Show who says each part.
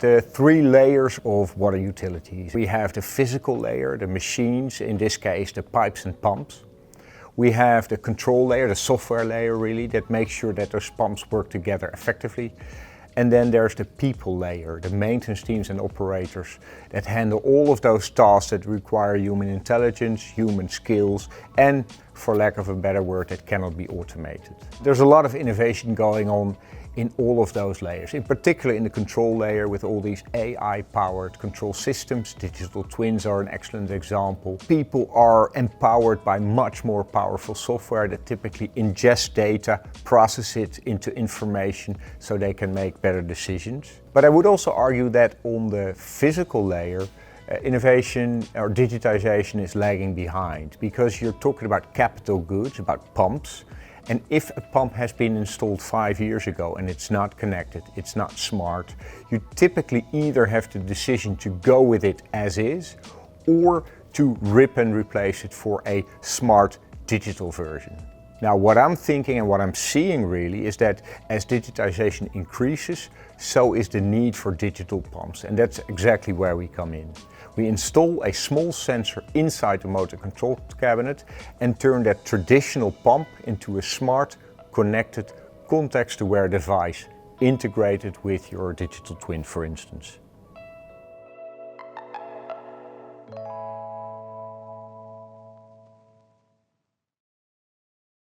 Speaker 1: The three layers of water utilities. We have the physical layer, the machines, in this case the pipes and pumps. We have the control layer, the software layer really, that makes sure that those pumps work together effectively. And then there's the people layer, the maintenance teams and operators that handle all of those tasks that require human intelligence, human skills, and for lack of a better word, that cannot be automated. There's a lot of innovation going on in all of those layers, in particular in the control layer with all these AI-powered control systems. Digital twins are an excellent example. People are empowered by much more powerful software that typically ingests data, process it into information so they can make better decisions. But I would also argue that on the physical layer, innovation or digitization is lagging behind, because you're talking about capital goods, about pumps. And if a pump has been installed 5 years ago and it's not connected, it's not smart, you typically either have the decision to go with it as is or to rip and replace it for a smart digital version. Now, what I'm thinking and what I'm seeing really is that as digitization increases, so is the need for digital pumps. And that's exactly where we come in. We install a small sensor inside the motor control cabinet and turn that traditional pump into a smart, connected, context-aware device integrated with your digital twin, for instance.